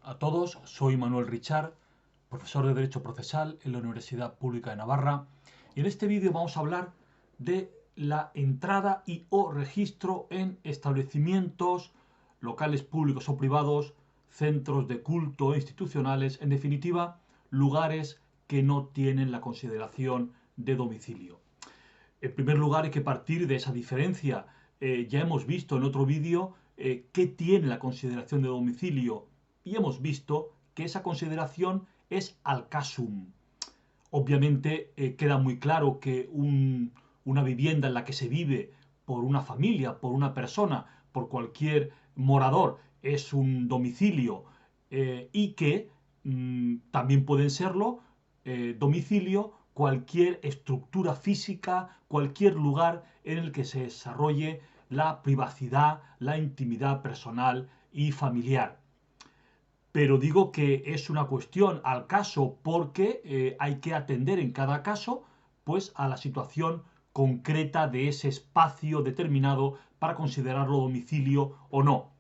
A todos, soy Manuel Richard, profesor de Derecho Procesal en la Universidad Pública de Navarra, y en este vídeo vamos a hablar de la entrada y o registro en establecimientos locales públicos o privados, centros de culto institucionales, en definitiva, lugares que no tienen la consideración de domicilio. En primer lugar, hay que partir de esa diferencia. Ya hemos visto en otro vídeo qué tiene la consideración de domicilio y hemos visto que esa consideración es al casum. Obviamente queda muy claro que una vivienda en la que se vive por una familia, por una persona, por cualquier morador, es un domicilio y que también pueden serlo domicilio cualquier estructura física, cualquier lugar en el que se desarrolle la privacidad, la intimidad personal y familiar. Pero digo que es una cuestión al caso porque hay que atender en cada caso pues a la situación concreta de ese espacio determinado para considerarlo domicilio o no.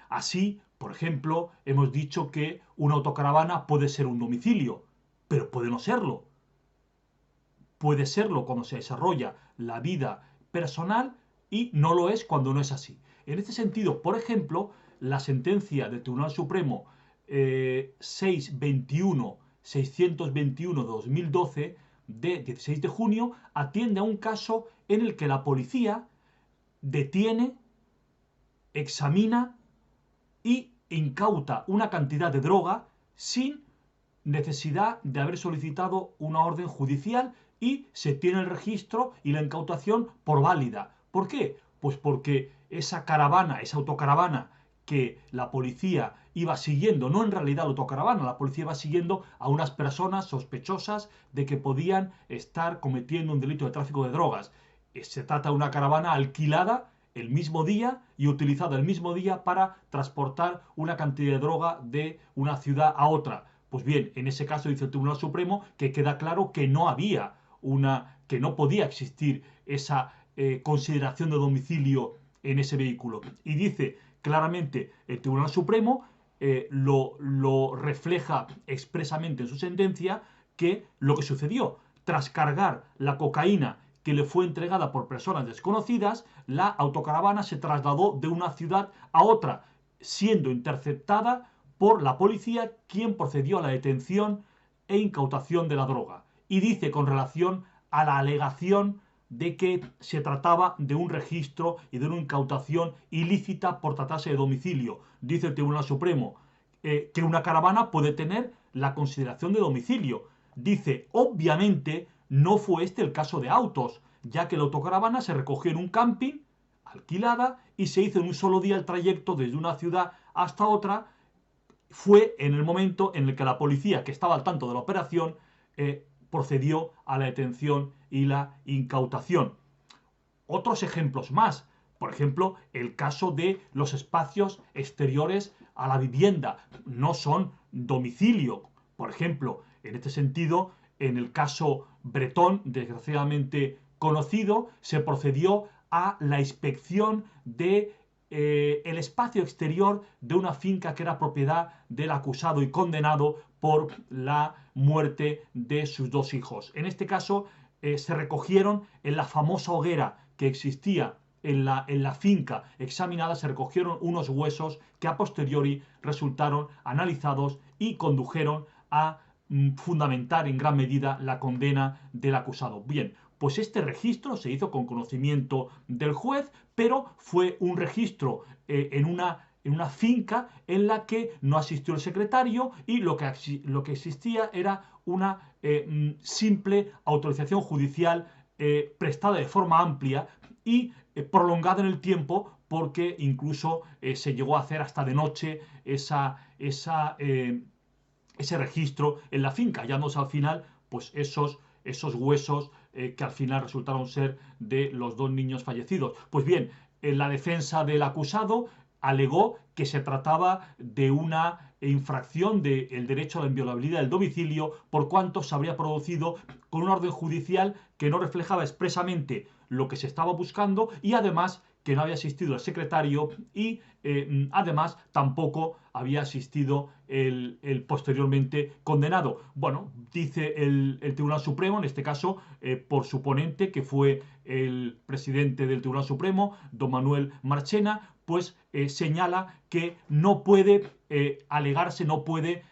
Así, por ejemplo, hemos dicho que una autocaravana puede ser un domicilio, pero puede no serlo. Puede serlo cuando se desarrolla la vida personal y no lo es cuando no es así. En este sentido, por ejemplo, la sentencia del Tribunal Supremo 621 de 2012 de 16 de junio atiende a un caso en el que la policía detiene, examina y incauta una cantidad de droga sin necesidad de haber solicitado una orden judicial y se tiene el registro y la incautación por válida. ¿Por qué? Pues porque esa caravana, esa autocaravana que la policía iba siguiendo, no en realidad la autocaravana, la policía iba siguiendo a unas personas sospechosas de que podían estar cometiendo un delito de tráfico de drogas. Se trata de una caravana alquilada el mismo día y utilizada el mismo día para transportar una cantidad de droga de una ciudad a otra. Pues bien, en ese caso dice el Tribunal Supremo que queda claro que no había que no podía existir esa consideración de domicilio en ese vehículo. Y dice claramente el Tribunal Supremo, lo refleja expresamente en su sentencia, que lo que sucedió tras cargar la cocaína que le fue entregada por personas desconocidas, la autocaravana se trasladó de una ciudad a otra, siendo interceptada por la policía, quien procedió a la detención e incautación de la droga. Y dice con relación a la alegación de que se trataba de un registro y de una incautación ilícita por tratarse de domicilio. Dice el Tribunal Supremo que una caravana puede tener la consideración de domicilio. Dice, obviamente, no fue este el caso de autos, ya que la autocaravana se recogió en un camping, alquilada, y se hizo en un solo día el trayecto desde una ciudad hasta otra. Fue en el momento en el que la policía, que estaba al tanto de la operación, procedió a la detención y la incautación. Otros ejemplos más. Por ejemplo, el caso de los espacios exteriores a la vivienda. No son domicilio. Por ejemplo, en este sentido, en el caso Bretón, desgraciadamente conocido, se procedió a la inspección de el espacio exterior de una finca que era propiedad del acusado y condenado por la muerte de sus dos hijos. En este caso se recogieron en la famosa hoguera que existía en la finca examinada, se recogieron unos huesos que a posteriori resultaron analizados y condujeron a fundamentar en gran medida la condena del acusado. Bien, pues este registro se hizo con conocimiento del juez, pero fue un registro en una finca en la que no asistió el secretario y lo que existía era una simple autorización judicial prestada de forma amplia y prolongada en el tiempo, porque incluso se llegó a hacer hasta de noche ese registro en la finca, hallándose al final pues esos huesos que al final resultaron ser de los dos niños fallecidos. Pues bien, en la defensa del acusado alegó que se trataba de una infracción del derecho a la inviolabilidad del domicilio, por cuanto se habría producido con una orden judicial que no reflejaba expresamente lo que se estaba buscando y además que no había asistido el secretario y además tampoco había asistido el posteriormente condenado. Bueno, dice el Tribunal Supremo, en este caso por su ponente, que fue el presidente del Tribunal Supremo, don Manuel Marchena, pues señala que no puede alegarse, no puede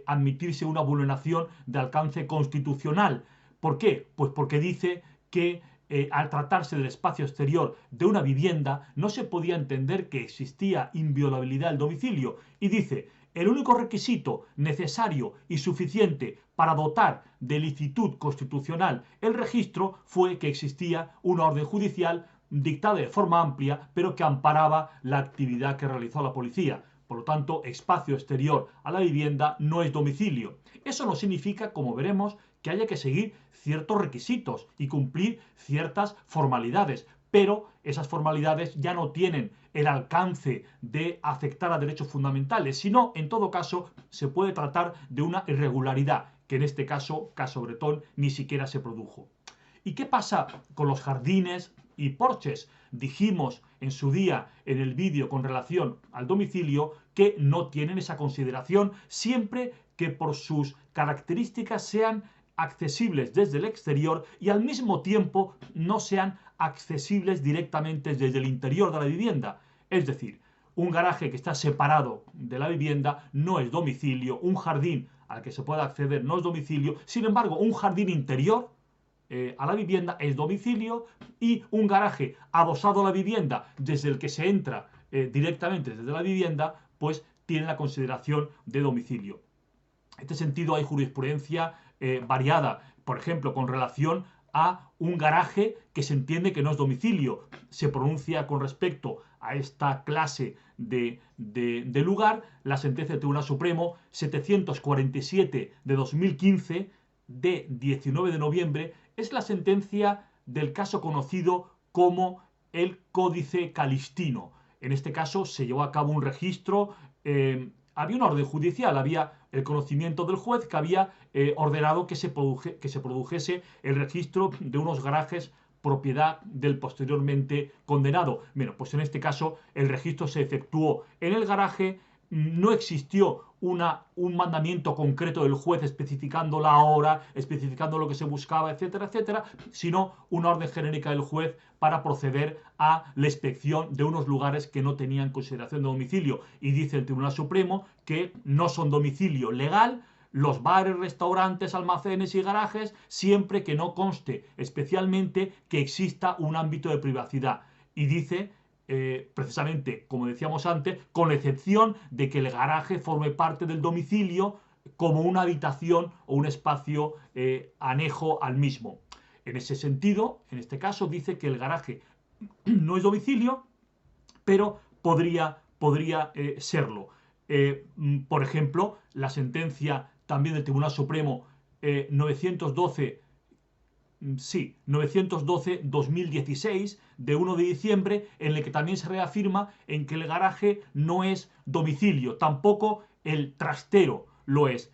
admitirse una vulneración de alcance constitucional. ¿Por qué? Pues porque dice que al tratarse del espacio exterior de una vivienda no se podía entender que existía inviolabilidad del domicilio y dice, el único requisito necesario y suficiente para dotar de licitud constitucional el registro fue que existía una orden judicial dictada de forma amplia, pero que amparaba la actividad que realizó la policía. Por lo tanto, espacio exterior a la vivienda no es domicilio. Eso no significa, como veremos, que haya que seguir ciertos requisitos y cumplir ciertas formalidades, pero esas formalidades ya no tienen el alcance de afectar a derechos fundamentales, sino, en todo caso, se puede tratar de una irregularidad, que en este caso Bretón ni siquiera se produjo. ¿Y qué pasa con los jardines y porches? Dijimos en su día en el vídeo con relación al domicilio que no tienen esa consideración siempre que por sus características sean accesibles desde el exterior y al mismo tiempo no sean accesibles directamente desde el interior de la vivienda. Es decir, un garaje que está separado de la vivienda no es domicilio, un jardín al que se pueda acceder no es domicilio, sin embargo, un jardín interior a la vivienda es domicilio y un garaje adosado a la vivienda desde el que se entra directamente desde la vivienda, pues tiene la consideración de domicilio. En este sentido hay jurisprudencia variada, por ejemplo, con relación a un garaje que se entiende que no es domicilio. Se pronuncia con respecto a esta clase de lugar la sentencia del Tribunal Supremo 747 de 2015 de 19 de noviembre es la sentencia del caso conocido como el Códice Calistino. En este caso se llevó a cabo un registro, había una orden judicial, había el conocimiento del juez que había ordenado que se produjese el registro de unos garajes propiedad del posteriormente condenado. Bueno, pues en este caso el registro se efectuó en el garaje, no existió un mandamiento concreto del juez especificando la hora, especificando lo que se buscaba, etcétera, etcétera, sino una orden genérica del juez para proceder a la inspección de unos lugares que no tenían consideración de domicilio. Y dice el Tribunal Supremo que no son domicilio legal los bares, restaurantes, almacenes y garajes, siempre que no conste especialmente que exista un ámbito de privacidad. Y dice precisamente, como decíamos antes, con excepción de que el garaje forme parte del domicilio como una habitación o un espacio anejo al mismo. En ese sentido, en este caso, dice que el garaje no es domicilio, pero podría serlo. Por ejemplo, la sentencia también del Tribunal Supremo 912-2016 de 1 de diciembre, en el que también se reafirma en que el garaje no es domicilio, tampoco el trastero lo es,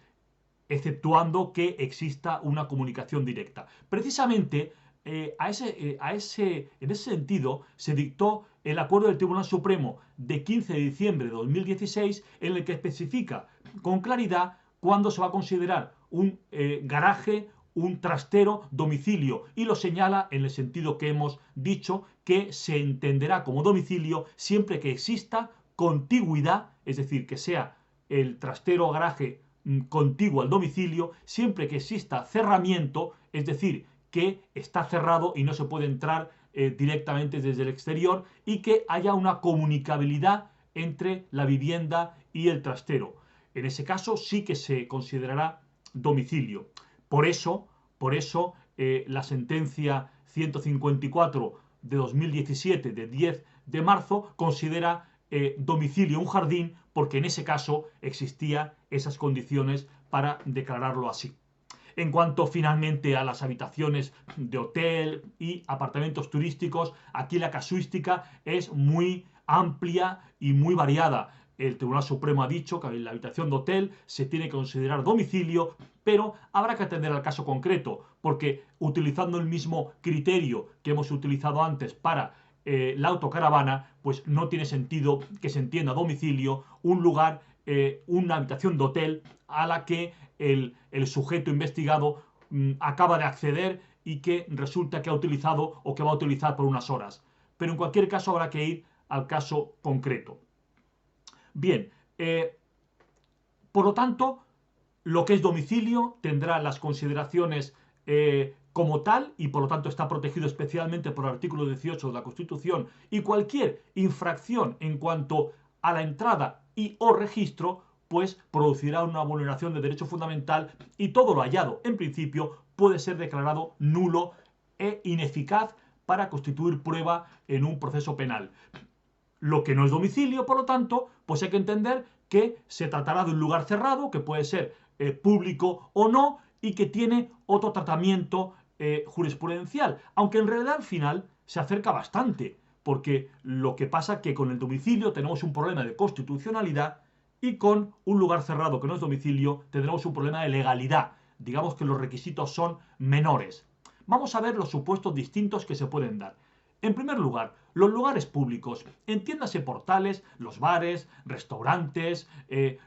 exceptuando que exista una comunicación directa. Precisamente en ese sentido se dictó el acuerdo del Tribunal Supremo de 15 de diciembre de 2016 en el que especifica con claridad cuándo se va a considerar un garaje, un trastero, domicilio, y lo señala en el sentido que hemos dicho, que se entenderá como domicilio siempre que exista contigüidad, es decir, que sea el trastero o garaje contiguo al domicilio, siempre que exista cerramiento, es decir, que está cerrado y no se puede entrar directamente desde el exterior, y que haya una comunicabilidad entre la vivienda y el trastero. En ese caso sí que se considerará domicilio. Por eso la sentencia 154 de 2017 de 10 de marzo considera domicilio un jardín, porque en ese caso existían esas condiciones para declararlo así. En cuanto finalmente a las habitaciones de hotel y apartamentos turísticos, aquí la casuística es muy amplia y muy variada. El Tribunal Supremo ha dicho que en la habitación de hotel se tiene que considerar domicilio, pero habrá que atender al caso concreto, porque utilizando el mismo criterio que hemos utilizado antes para la autocaravana, pues no tiene sentido que se entienda domicilio un lugar, una habitación de hotel a la que el sujeto investigado acaba de acceder y que resulta que ha utilizado o que va a utilizar por unas horas. Pero en cualquier caso habrá que ir al caso concreto. Bien, por lo tanto, lo que es domicilio tendrá las consideraciones como tal y por lo tanto está protegido especialmente por el artículo 18 de la Constitución, y cualquier infracción en cuanto a la entrada y o registro pues producirá una vulneración de derecho fundamental, y todo lo hallado en principio puede ser declarado nulo e ineficaz para constituir prueba en un proceso penal. Lo que no es domicilio, por lo tanto, pues hay que entender que se tratará de un lugar cerrado, que puede ser público o no, y que tiene otro tratamiento jurisprudencial, aunque en realidad al final se acerca bastante, porque lo que pasa es que con el domicilio tenemos un problema de constitucionalidad y con un lugar cerrado que no es domicilio tendremos un problema de legalidad. Digamos que los requisitos son menores. Vamos a ver los supuestos distintos que se pueden dar. En primer lugar, los lugares públicos, entiéndase por tales, los bares, restaurantes,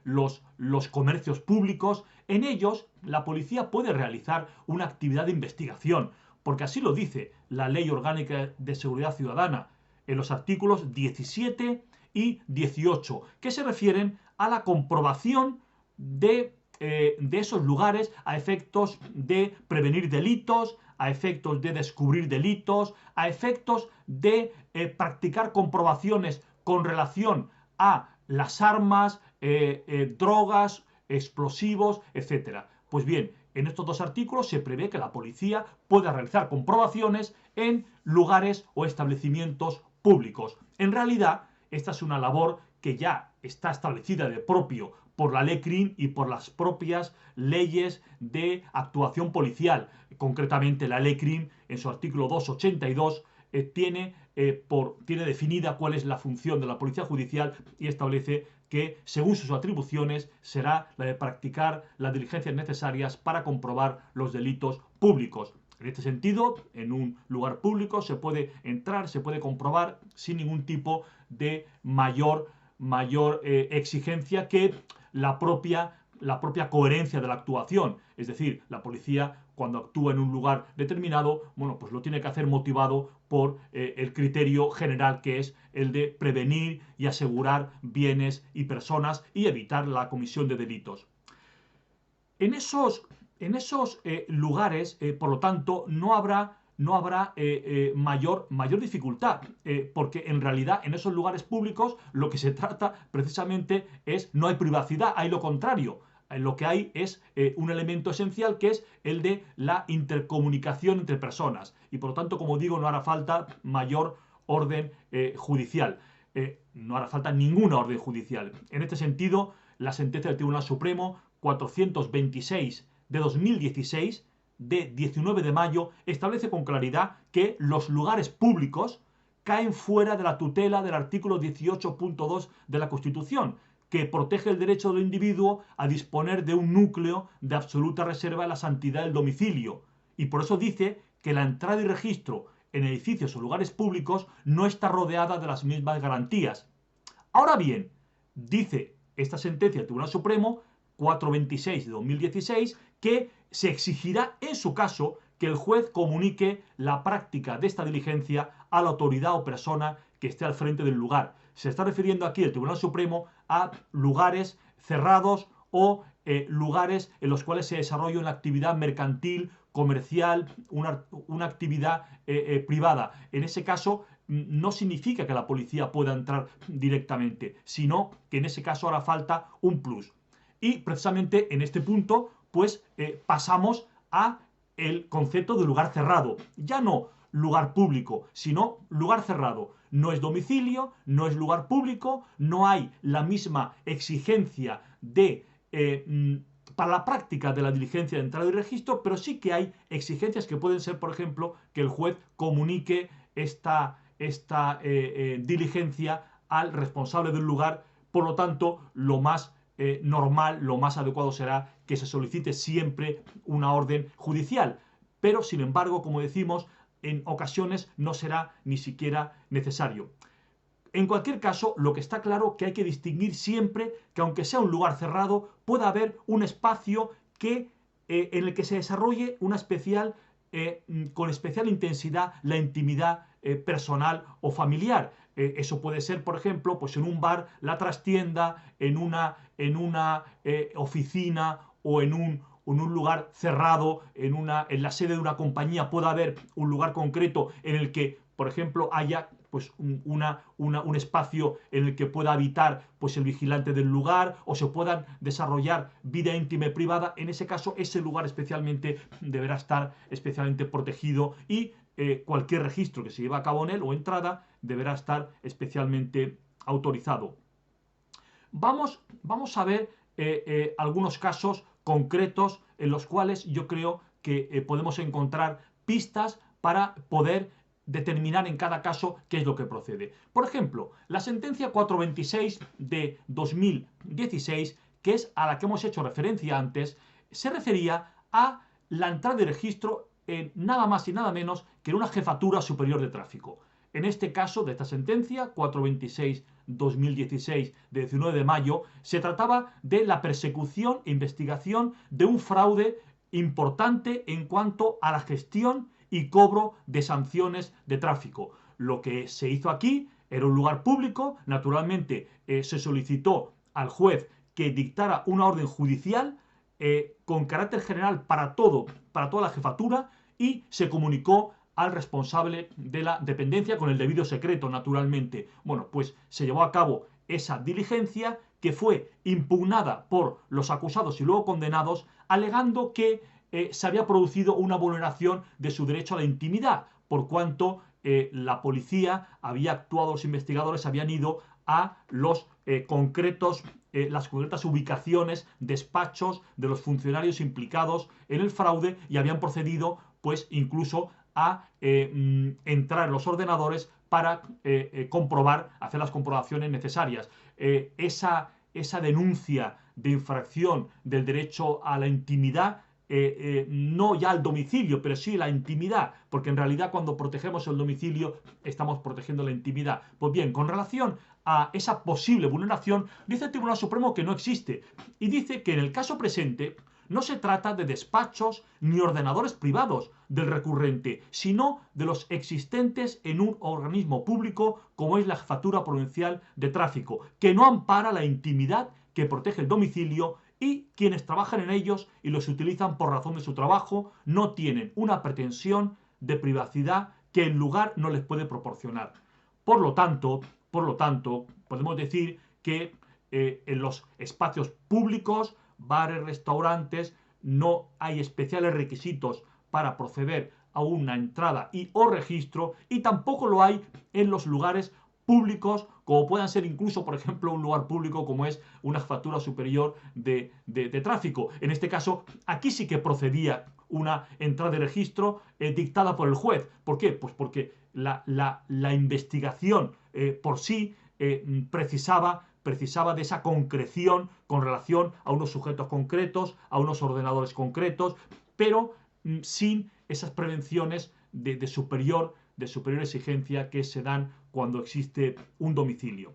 los comercios públicos. En ellos, la policía puede realizar una actividad de investigación, porque así lo dice la Ley Orgánica de Seguridad Ciudadana, en los artículos 17 y 18, que se refieren a la comprobación de esos lugares a efectos de prevenir delitos, a efectos de descubrir delitos, a efectos de practicar comprobaciones con relación a las armas, drogas, explosivos, etc. Pues bien, en estos dos artículos se prevé que la policía pueda realizar comprobaciones en lugares o establecimientos públicos. En realidad, esta es una labor que ya está establecida de propio por la ley CRIM y por las propias leyes de actuación policial. Concretamente, la ley CRIM, en su artículo 282, tiene definida cuál es la función de la policía judicial y establece que, según sus atribuciones, será la de practicar las diligencias necesarias para comprobar los delitos públicos. En este sentido, en un lugar público se puede entrar, se puede comprobar sin ningún tipo de mayor exigencia que la propia coherencia de la actuación. Es decir, la policía, cuando actúa en un lugar determinado, bueno, pues lo tiene que hacer motivado por el criterio general, que es el de prevenir y asegurar bienes y personas y evitar la comisión de delitos. En esos lugares, por lo tanto, no habrá mayor dificultad, porque en realidad en esos lugares públicos lo que se trata precisamente es, no hay privacidad, hay lo contrario. Lo que hay es un elemento esencial, que es el de la intercomunicación entre personas, y por lo tanto, como digo, no hará falta mayor orden judicial, no hará falta ninguna orden judicial. En este sentido, la sentencia del Tribunal Supremo 426 de 2016, de 19 de mayo, establece con claridad que los lugares públicos caen fuera de la tutela del artículo 18.2 de la Constitución, que protege el derecho del individuo a disponer de un núcleo de absoluta reserva en la santidad del domicilio. Y por eso dice que la entrada y registro en edificios o lugares públicos no está rodeada de las mismas garantías. Ahora bien, dice esta sentencia del Tribunal Supremo 426 de 2016 que se exigirá en su caso que el juez comunique la práctica de esta diligencia a la autoridad o persona que esté al frente del lugar. Se está refiriendo aquí el Tribunal Supremo a lugares cerrados o lugares en los cuales se desarrolla una actividad mercantil, comercial, una actividad privada. En ese caso, no significa que la policía pueda entrar directamente, sino que en ese caso hará falta un plus. Y precisamente en este punto, pues pasamos a el concepto de lugar cerrado. Ya no lugar público, sino lugar cerrado. No es domicilio, no es lugar público, no hay la misma exigencia para la práctica de la diligencia de entrada y registro, pero sí que hay exigencias que pueden ser, por ejemplo, que el juez comunique esta diligencia al responsable del lugar. Por lo tanto, lo más normal, lo más adecuado será que se solicite siempre una orden judicial. Pero, sin embargo, como decimos, en ocasiones no será ni siquiera necesario. En cualquier caso, lo que está claro que hay que distinguir siempre que aunque sea un lugar cerrado, pueda haber un espacio en el que se desarrolle con especial intensidad la intimidad personal o familiar. Eso puede ser, por ejemplo, pues en un bar, la trastienda, en una oficina o en un lugar cerrado, en la sede de una compañía puede haber un lugar concreto en el que, por ejemplo, haya pues un espacio en el que pueda habitar pues el vigilante del lugar o se puedan desarrollar vida íntima y privada. En ese caso, ese lugar especialmente deberá estar especialmente protegido y cualquier registro que se lleve a cabo en él o entrada deberá estar especialmente autorizado. Vamos a ver algunos casos concretos en los cuales yo creo que podemos encontrar pistas para poder determinar en cada caso qué es lo que procede. Por ejemplo, la sentencia 426 de 2016, que es a la que hemos hecho referencia antes, se refería a la entrada de registro en nada más y nada menos que en una jefatura superior de tráfico. En este caso de esta sentencia 426-2016 de 19 de mayo, se trataba de la persecución e investigación de un fraude importante en cuanto a la gestión y cobro de sanciones de tráfico. Lo que se hizo aquí era un lugar público, naturalmente se solicitó al juez que dictara una orden judicial con carácter general para toda la jefatura y se comunicó al responsable de la dependencia con el debido secreto, naturalmente. Bueno, pues se llevó a cabo esa diligencia que fue impugnada por los acusados y luego condenados, alegando que se había producido una vulneración de su derecho a la intimidad, por cuanto la policía había actuado, los investigadores habían ido a las concretas ubicaciones, despachos de los funcionarios implicados en el fraude y habían procedido, pues, incluso a entrar en los ordenadores para comprobar, hacer las comprobaciones necesarias. Esa denuncia de infracción del derecho a la intimidad, no ya al domicilio, pero sí la intimidad, porque en realidad cuando protegemos el domicilio estamos protegiendo la intimidad. Pues bien, con relación a esa posible vulneración, dice el Tribunal Supremo que no existe y dice que en el caso presente no se trata de despachos ni ordenadores privados del recurrente, sino de los existentes en un organismo público como es la Jefatura Provincial de Tráfico, que no ampara la intimidad que protege el domicilio y quienes trabajan en ellos y los utilizan por razón de su trabajo no tienen una pretensión de privacidad que el lugar no les puede proporcionar. Por lo tanto, podemos decir que en los espacios públicos, bares, restaurantes, no hay especiales requisitos para proceder a una entrada y o registro, y tampoco lo hay en los lugares públicos, como puedan ser incluso, por ejemplo, un lugar público como es una jefatura superior de tráfico. En este caso, aquí sí que procedía una entrada de registro dictada por el juez. ¿Por qué? Pues porque la investigación por sí precisaba de esa concreción con relación a unos sujetos concretos, a unos ordenadores concretos, pero sin esas prevenciones de superior exigencia que se dan cuando existe un domicilio.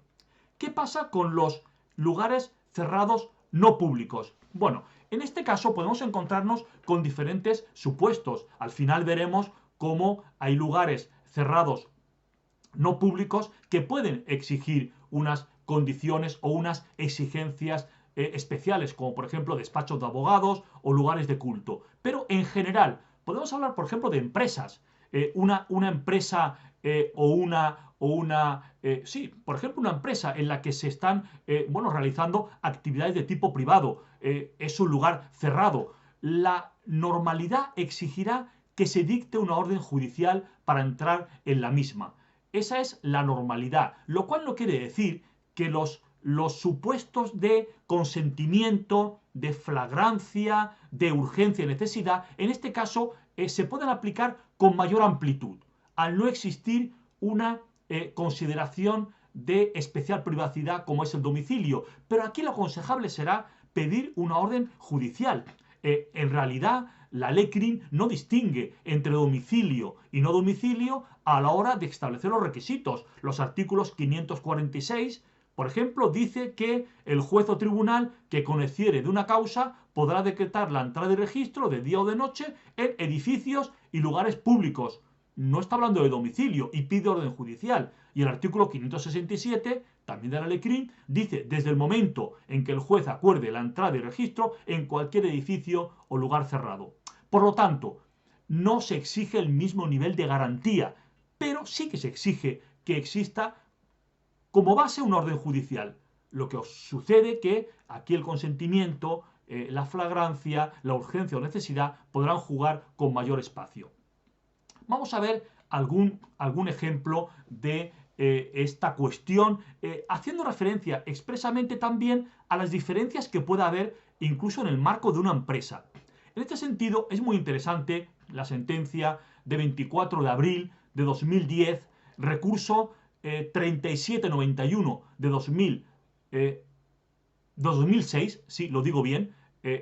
¿Qué pasa con los lugares cerrados no públicos? Bueno, en este caso podemos encontrarnos con diferentes supuestos. Al final veremos cómo hay lugares cerrados no públicos que pueden exigir unas condiciones o unas exigencias especiales, como por ejemplo despachos de abogados o lugares de culto. Pero en general, podemos hablar, por ejemplo, de empresas. Una empresa por ejemplo, una empresa en la que se están realizando actividades de tipo privado. Es un lugar cerrado. La normalidad exigirá que se dicte una orden judicial para entrar en la misma. Esa es la normalidad, lo cual no quiere decir que los supuestos de consentimiento, de flagrancia, de urgencia y necesidad, en este caso se pueden aplicar con mayor amplitud, al no existir una consideración de especial privacidad como es el domicilio. Pero aquí lo aconsejable será pedir una orden judicial. En realidad, la ley CRIM no distingue entre domicilio y no domicilio a la hora de establecer los requisitos. Los artículos 546, por ejemplo, dice que el juez o tribunal que conociere de una causa podrá decretar la entrada y registro de día o de noche en edificios y lugares públicos. No está hablando de domicilio y pide orden judicial. Y el artículo 567, también de la ley CRIM, dice desde el momento en que el juez acuerde la entrada y registro en cualquier edificio o lugar cerrado. Por lo tanto, no se exige el mismo nivel de garantía, pero sí que se exige que exista como base una orden judicial. Lo que os sucede que aquí el consentimiento, la flagrancia, la urgencia o necesidad podrán jugar con mayor espacio. Vamos a ver algún ejemplo de esta cuestión, haciendo referencia expresamente también a las diferencias que pueda haber incluso en el marco de una empresa. En este sentido, es muy interesante la sentencia de 24 de abril de 2010, recurso 3791 de 2006, sí, lo digo bien,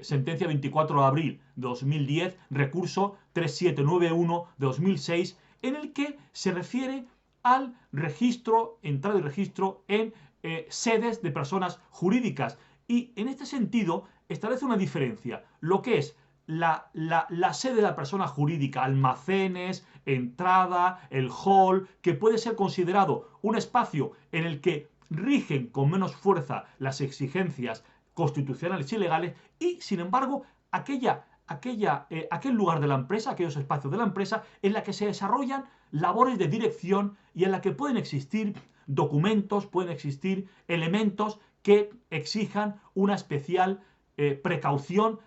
sentencia 24 de abril de 2010, recurso 3791 de 2006, en el que se refiere al registro, entrada y registro en sedes de personas jurídicas. Y en este sentido establece una diferencia, lo que es la sede de la persona jurídica, almacenes, entrada, el hall, que puede ser considerado un espacio en el que rigen con menos fuerza las exigencias constitucionales y legales, y sin embargo aquel lugar de la empresa, aquellos espacios de la empresa en la que se desarrollan labores de dirección y en la que pueden existir documentos, pueden existir elementos que exijan una especial precaución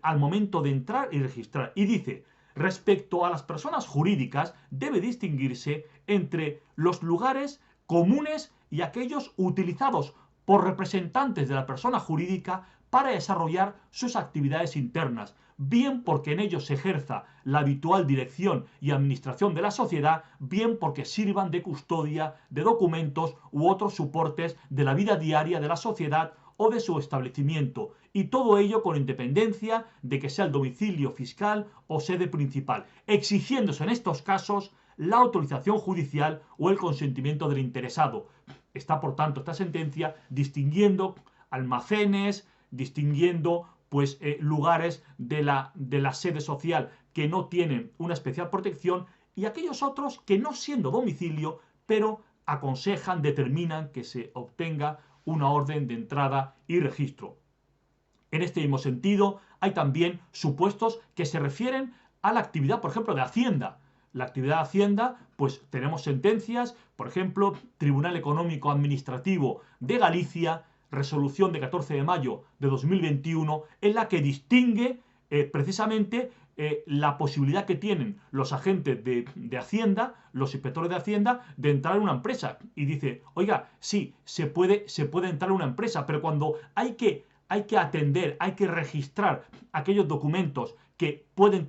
al momento de entrar y registrar. Y dice, respecto a las personas jurídicas, debe distinguirse entre los lugares comunes y aquellos utilizados por representantes de la persona jurídica para desarrollar sus actividades internas, bien porque en ellos se ejerza la habitual dirección y administración de la sociedad, bien porque sirvan de custodia de documentos u otros soportes de la vida diaria de la sociedad o de su establecimiento, y todo ello con independencia de que sea el domicilio fiscal o sede principal, exigiéndose en estos casos la autorización judicial o el consentimiento del interesado. Está, por tanto, esta sentencia distinguiendo almacenes, distinguiendo pues lugares de la sede social que no tienen una especial protección y aquellos otros que, no siendo domicilio, pero aconsejan, determinan que se obtenga una orden de entrada y registro. En este mismo sentido, hay también supuestos que se refieren a la actividad, por ejemplo, de Hacienda. La actividad de Hacienda, pues tenemos sentencias, por ejemplo, Tribunal Económico Administrativo de Galicia, resolución de 14 de mayo de 2021, en la que distingue precisamente la posibilidad que tienen los agentes de Hacienda, los inspectores de Hacienda, de entrar en una empresa. Y dice, oiga, sí, se puede entrar en una empresa, pero cuando hay que atender, hay que registrar aquellos documentos que pueden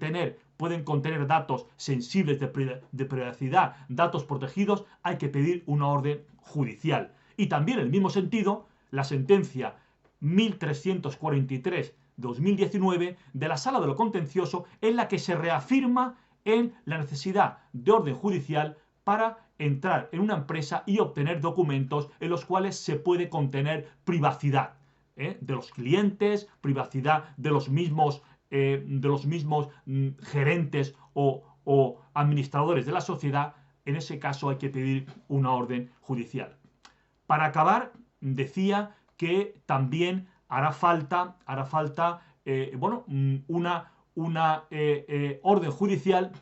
contener datos sensibles de privacidad, datos protegidos, hay que pedir una orden judicial. Y también en el mismo sentido, la sentencia 1343/2019 de la Sala de lo Contencioso, en la que se reafirma en la necesidad de orden judicial para entrar en una empresa y obtener documentos en los cuales se puede contener privacidad de los clientes, privacidad de los mismos gerentes o administradores de la sociedad. En ese caso hay que pedir una orden judicial. Para acabar, decía que también hará falta una orden judicial,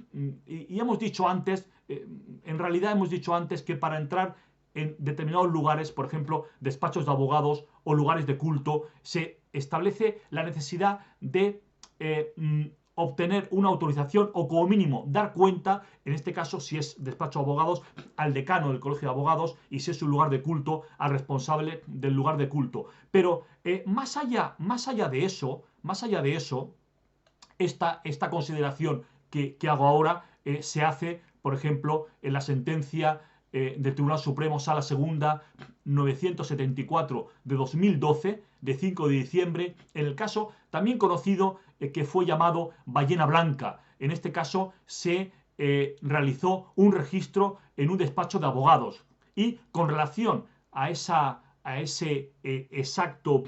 y hemos dicho antes, en realidad hemos dicho antes que para entrar en determinados lugares, por ejemplo, despachos de abogados o lugares de culto, se establece la necesidad de obtener una autorización o como mínimo dar cuenta, en este caso si es despacho de abogados, al decano del colegio de abogados, y si es un lugar de culto, al responsable del lugar de culto. Pero más allá de eso, esta consideración que hago ahora se hace, por ejemplo, en la sentencia del Tribunal Supremo, Sala Segunda, 974 de 2012, de 5 de diciembre, en el caso también conocido que fue llamado Ballena Blanca. En este caso se realizó un registro en un despacho de abogados y con relación a ese exacto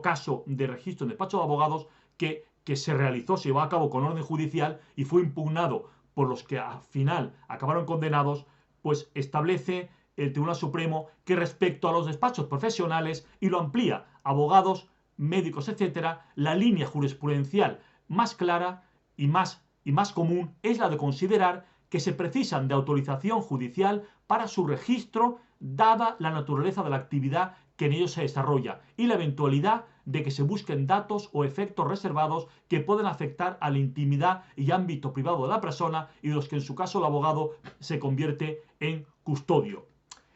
caso de registro en despacho de abogados que se realizó, se llevó a cabo con orden judicial y fue impugnado por los que al final acabaron condenados, pues establece el Tribunal Supremo que respecto a los despachos profesionales, y lo amplía, abogados, médicos, etcétera, la línea jurisprudencial más clara y más común es la de considerar que se precisan de autorización judicial para su registro, dada la naturaleza de la actividad que en ellos se desarrolla y la eventualidad de que se busquen datos o efectos reservados que pueden afectar a la intimidad y ámbito privado de la persona y de los que en su caso el abogado se convierte en custodio.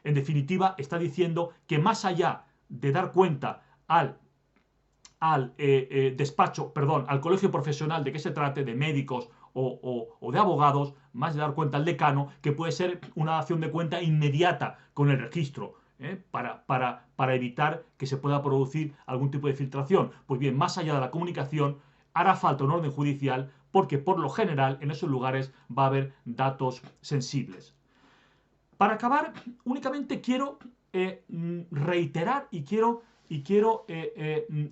En definitiva, está diciendo que más allá de dar cuenta al al colegio profesional de que se trate, de médicos o de abogados, más de dar cuenta al decano, que puede ser una dación de cuenta inmediata con el registro, para evitar que se pueda producir algún tipo de filtración. Pues bien, más allá de la comunicación, hará falta un orden judicial porque por lo general en esos lugares va a haber datos sensibles. Para acabar, únicamente quiero reiterar y quiero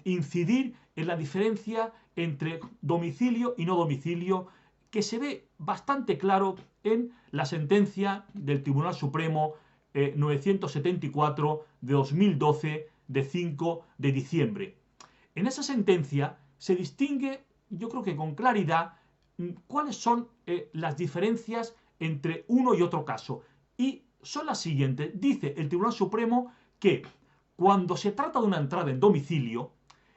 incidir en la diferencia entre domicilio y no domicilio, que se ve bastante claro en la sentencia del Tribunal Supremo 974 de 2012 de 5 de diciembre. En esa sentencia se distingue, yo creo que con claridad, cuáles son las diferencias entre uno y otro caso. Y son las siguientes. Dice el Tribunal Supremo que cuando se trata de una entrada en domicilio,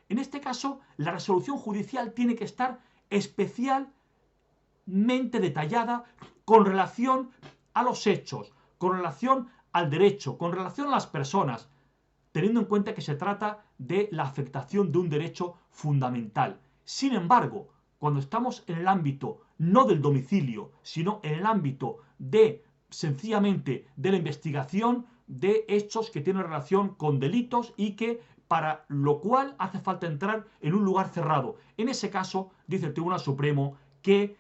en este caso la resolución judicial tiene que estar especialmente detallada con relación a los hechos, con relación al derecho, con relación a las personas, teniendo en cuenta que se trata de la afectación de un derecho fundamental. Sin embargo, cuando estamos en el ámbito no del domicilio, sino en el ámbito de sencillamente de la investigación de hechos que tienen relación con delitos y que para lo cual hace falta entrar en un lugar cerrado. En ese caso, dice el Tribunal Supremo que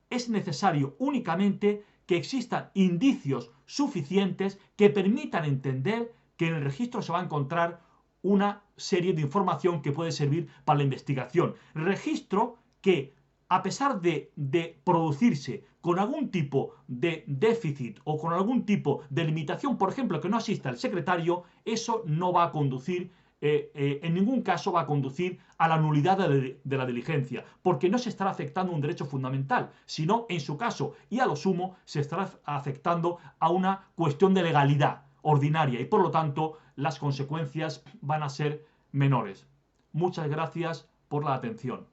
es necesario únicamente que existan indicios suficientes que permitan entender que en el registro se va a encontrar una serie de información que puede servir para la investigación. Registro que, a pesar de producirse con algún tipo de déficit o con algún tipo de limitación, por ejemplo, que no asista el secretario, eso no va a conducir, en ningún caso va a conducir a la nulidad de la diligencia, porque no se estará afectando un derecho fundamental, sino, en su caso, y a lo sumo, se estará afectando a una cuestión de legalidad ordinaria y, por lo tanto, las consecuencias van a ser menores. Muchas gracias por la atención.